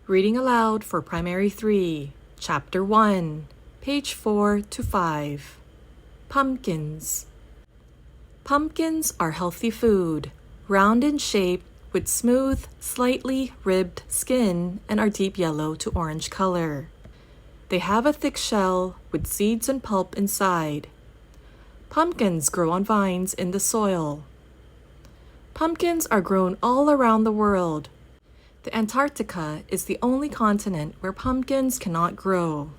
Reading Aloud for Primary 3, Chapter 1, page 4 to 5. Pumpkins. Pumpkins are healthy food, round in shape with smooth, slightly ribbed skin and are deep yellow to orange color. They have a thick shell with seeds and pulp inside. Pumpkins grow on vines in the soil. Pumpkins are grown all around the world. The Antarctica is the only continent where pumpkins cannot grow.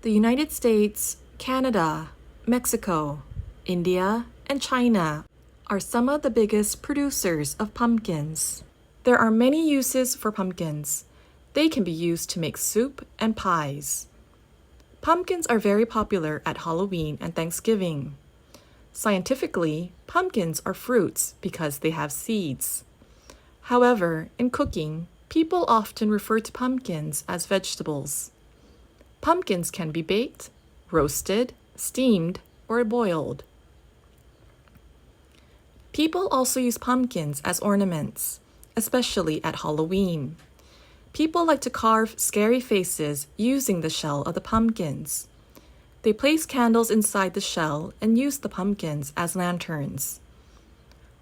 The United States, Canada, Mexico, India, and China are some of the biggest producers of pumpkins. There are many uses for pumpkins. They can be used to make soup and pies. Pumpkins are very popular at Halloween and Thanksgiving. Scientifically, pumpkins are fruits because they have seeds. However, in cooking, people often refer to pumpkins as vegetables. Pumpkins can be baked, roasted, steamed, or boiled. People also use pumpkins as ornaments, especially at Halloween. People like to carve scary faces using the shell of the pumpkins. They place candles inside the shell and use the pumpkins as lanterns.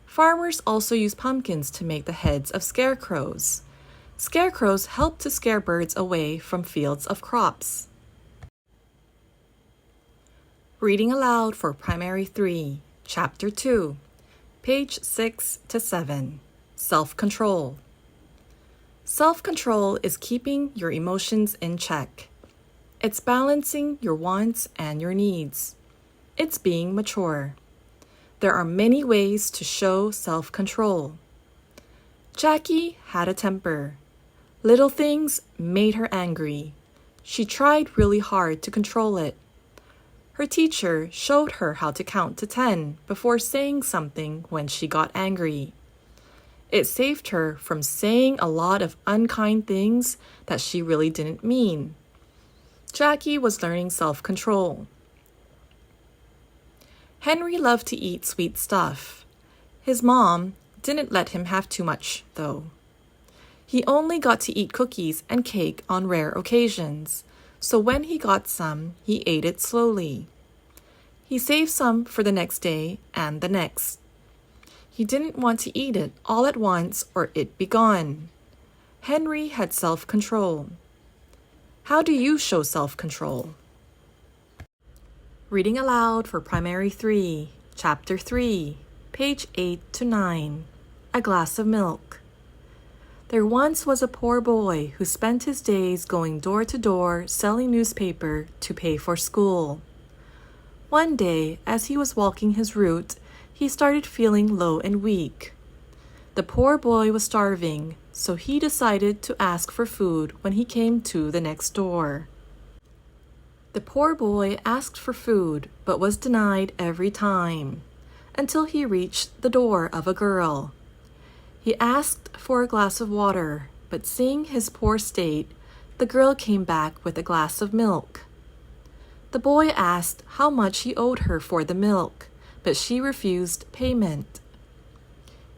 Farmers also use pumpkins to make the heads of scarecrows. Scarecrows help to scare birds away from fields of crops. Reading Aloud for Primary 3, Chapter 2, page 6 to 7. Self-control. Self-control is keeping your emotions in check. It's balancing your wants and your needs. It's being mature. There are many ways to show self-control. Jackie had a temper. Little things made her angry. She tried really hard to control it. Her teacher showed her how to count to 10 before saying something when she got angry. It saved her from saying a lot of unkind things that she really didn't mean. Jackie was learning self-control. Henry loved to eat sweet stuff. His mom didn't let him have too much, though. He only got to eat cookies and cake on rare occasions, so when he got some, he ate it slowly. He saved some for the next day and the next. He didn't want to eat it all at once or it'd be gone. Henry had self-control. How do you show self-control? Reading Aloud for Primary 3, Chapter 3, page 8 to 9. A glass of milk. There once was a poor boy who spent his days going door to door selling newspaper to pay for school. One day, as he was walking his route, he started feeling low and weak. The poor boy was starving, so he decided to ask for food when he came to the next door. The poor boy asked for food but was denied every time, until he reached the door of a girl. He asked for a glass of water, but seeing his poor state, the girl came back with a glass of milk. The boy asked how much he owed her for the milk, but she refused payment.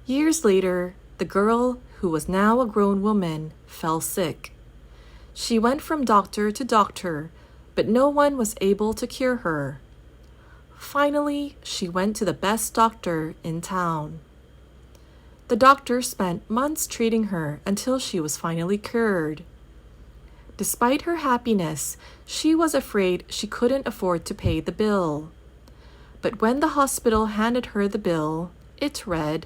Years later, the girl, who was now a grown woman, fell sick. She went from doctor to doctor, but no one was able to cure her. Finally, she went to the best doctor in town. The doctor spent months treating her until she was finally cured. Despite her happiness, she was afraid she couldn't afford to pay the bill. But when the hospital handed her the bill, it read,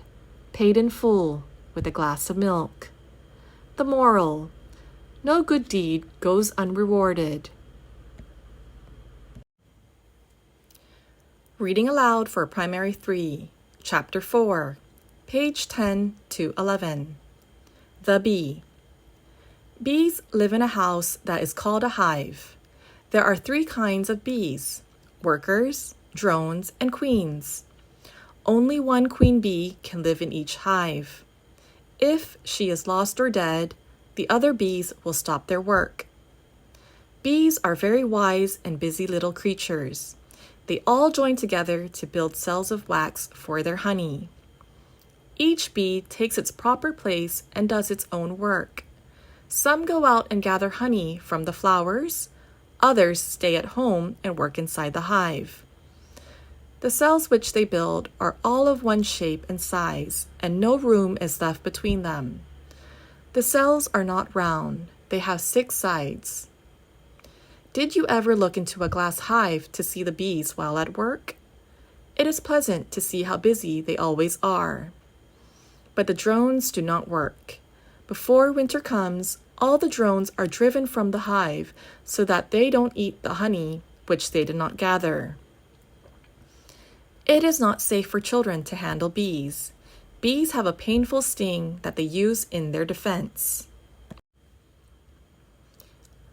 "Paid in full with a glass of milk." The moral: no good deed goes unrewarded. Reading Aloud for Primary 3, Chapter 4, page 10 to 11. The Bee. Bees live in a house that is called a hive. There are 3 kinds of bees: workers, drones, and queens. Only one queen bee can live in each hive. If she is lost or dead, the other bees will stop their work. Bees are very wise and busy little creatures. They all join together to build cells of wax for their honey. Each bee takes its proper place and does its own work. Some go out and gather honey from the flowers. Others stay at home and work inside the hive. The cells which they build are all of one shape and size, and no room is left between them. The cells are not round. They have 6 sides. Did you ever look into a glass hive to see the bees while at work? It is pleasant to see how busy they always are. But the drones do not work. Before winter comes, all the drones are driven from the hive so that they don't eat the honey which they did not gather. It is not safe for children to handle bees. Bees have a painful sting that they use in their defense.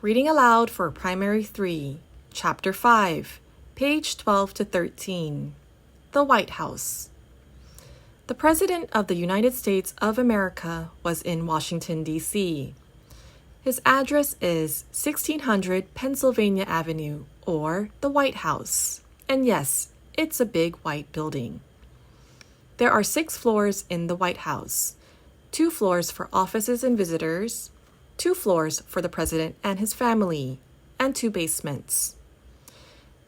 Reading aloud for Primary 3, Chapter 5, page 12 to 13. The White House. The President of the United States of America was in Washington, D.C. His address is 1600 Pennsylvania Avenue, or the White House. And yes, it's a big white building. There are 6 floors in the White House, 2 floors for offices and visitors, 2 floors for the president and his family, and 2 basements.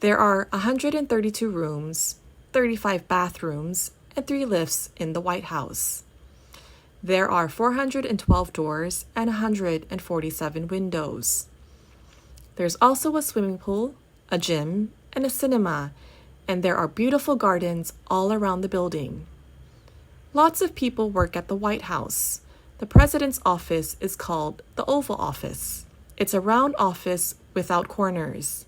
There are 132 rooms, 35 bathrooms, and 3 lifts in the White House. There are 412 doors and 147 windows. There's also a swimming pool, a gym, and a cinema, and there are beautiful gardens all around the building. Lots of people work at the White House. The president's office is called the Oval Office. It's a round office without corners.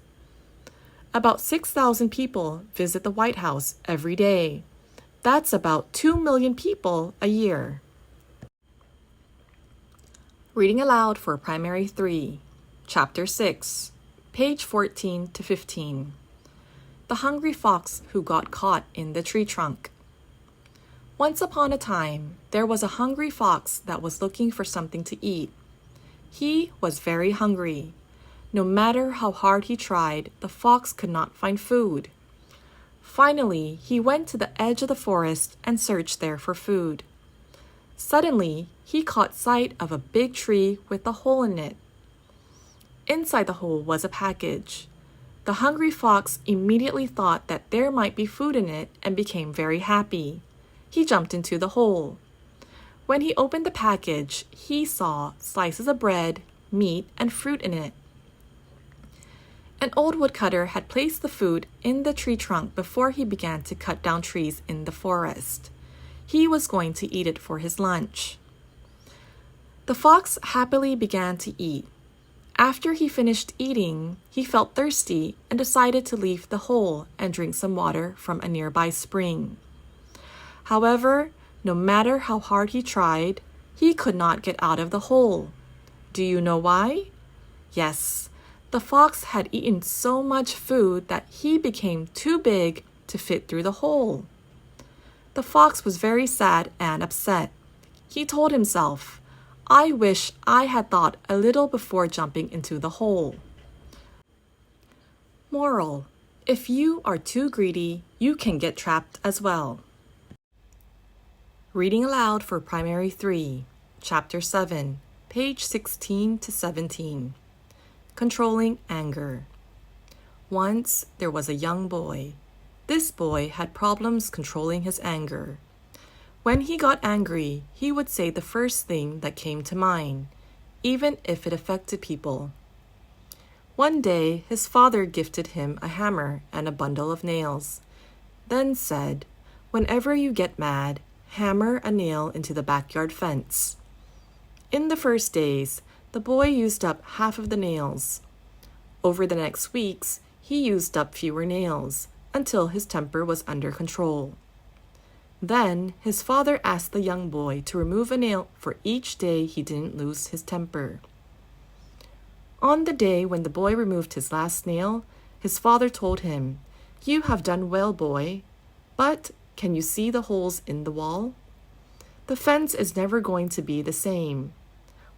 About 6,000 people visit the White House every day. That's about 2 million people a year. Reading aloud for Primary 3, Chapter 6, page 14 to 15. The Hungry Fox Who Got Caught in the Tree Trunk. Once upon a time, there was a hungry fox that was looking for something to eat. He was very hungry. No matter how hard he tried, the fox could not find food. Finally, he went to the edge of the forest and searched there for food. Suddenly, he caught sight of a big tree with a hole in it. Inside the hole was a package. The hungry fox immediately thought that there might be food in it and became very happy. He jumped into the hole. When he opened the package, he saw slices of bread, meat, and fruit in it. An old woodcutter had placed the food in the tree trunk before he began to cut down trees in the forest. He was going to eat it for his lunch. The fox happily began to eat. After he finished eating, he felt thirsty and decided to leave the hole and drink some water from a nearby spring. However, no matter how hard he tried, he could not get out of the hole. Do you know why? Yes, the fox had eaten so much food that he became too big to fit through the hole. The fox was very sad and upset. He told himself, "I wish I had thought a little before jumping into the hole." Moral: if you are too greedy, you can get trapped as well. Reading aloud for Primary 3, Chapter 7, page 16 to 17. Controlling Anger. Once there was a young boy. This boy had problems controlling his anger. When he got angry, he would say the first thing that came to mind, even if it affected people. One day, his father gifted him a hammer and a bundle of nails, then said, "Whenever you get mad, hammer a nail into the backyard fence." In the first days, the boy used up half of the nails. Over the next weeks, he used up fewer nails until his temper was under control. Then his father asked the young boy to remove a nail for each day he didn't lose his temper. On the day when the boy removed his last nail, his father told him, "You have done well, boy, but can you see the holes in the wall? The fence is never going to be the same.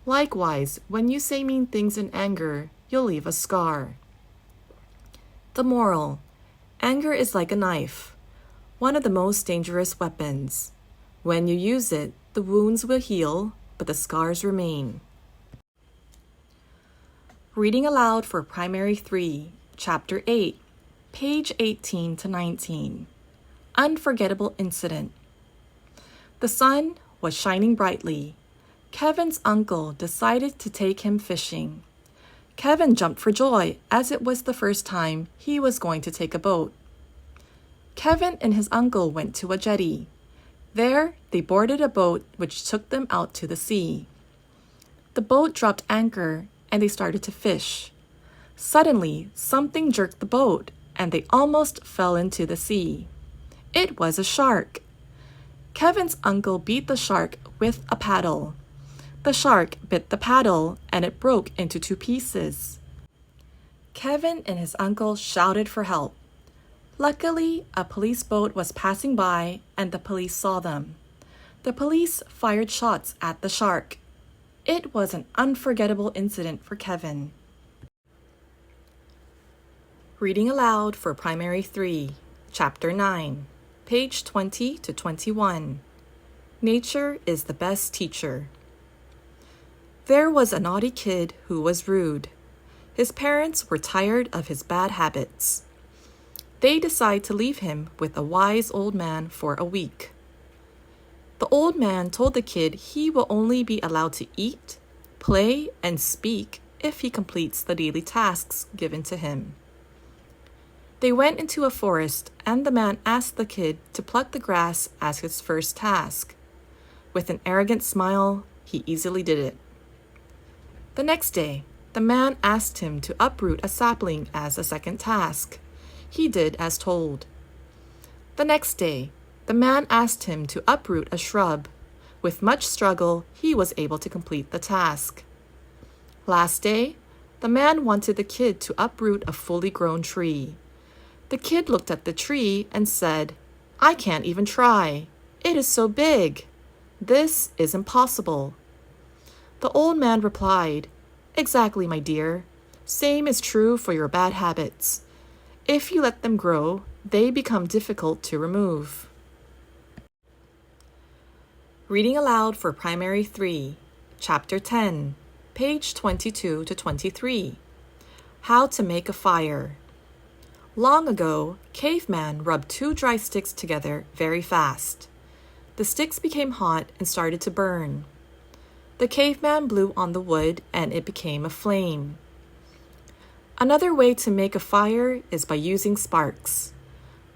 Likewise, when you say mean things in anger, you'll leave a scar." The moral: anger is like a knife, one of the most dangerous weapons. When you use it, the wounds will heal, but the scars remain. Reading aloud for Primary 3, Chapter 8, page 18 to 19. Unforgettable Incident. The sun was shining brightly. Kevin's uncle decided to take him fishing. Kevin jumped for joy as it was the first time he was going to take a boat. Kevin and his uncle went to a jetty. There, they boarded a boat which took them out to the sea. The boat dropped anchor and they started to fish. Suddenly, something jerked the boat and they almost fell into the sea. It was a shark. Kevin's uncle beat the shark with a paddle. The shark bit the paddle and it broke into 2 pieces. Kevin and his uncle shouted for help. Luckily, a police boat was passing by and the police saw them. The police fired shots at the shark. It was an unforgettable incident for Kevin. Reading aloud for Primary 3, Chapter 9, page 20 to 21. Nature is the best teacher. There was a naughty kid who was rude. His parents were tired of his bad habits. They decided to leave him with a wise old man for a week. The old man told the kid he will only be allowed to eat, play, and speak if he completes the daily tasks given to him. They went into a forest and the man asked the kid to pluck the grass as his first task. With an arrogant smile, he easily did it. The next day, the man asked him to uproot a sapling as a second task. He did as told. The next day, the man asked him to uproot a shrub. With much struggle, he was able to complete the task. Last day, the man wanted the kid to uproot a fully grown tree. The kid looked at the tree and said, "I can't even try. It is so big. This is impossible." The old man replied, "Exactly, my dear. Same is true for your bad habits. If you let them grow, they become difficult to remove." Reading aloud for Primary 3, Chapter 10, page 22 to 23. How to make a fire. Long ago, caveman rubbed 2 dry sticks together very fast. The sticks became hot and started to burn. The caveman blew on the wood and it became a flame. Another way to make a fire is by using sparks.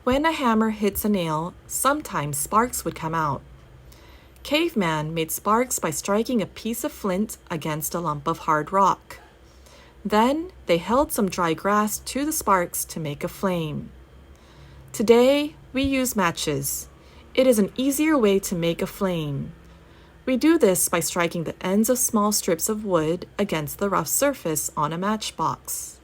When a hammer hits a nail, sometimes sparks would come out. Caveman made sparks by striking a piece of flint against a lump of hard rock. Then they held some dry grass to the sparks to make a flame. Today, we use matches. It is an easier way to make a flame. We do this by striking the ends of small strips of wood against the rough surface on a matchbox.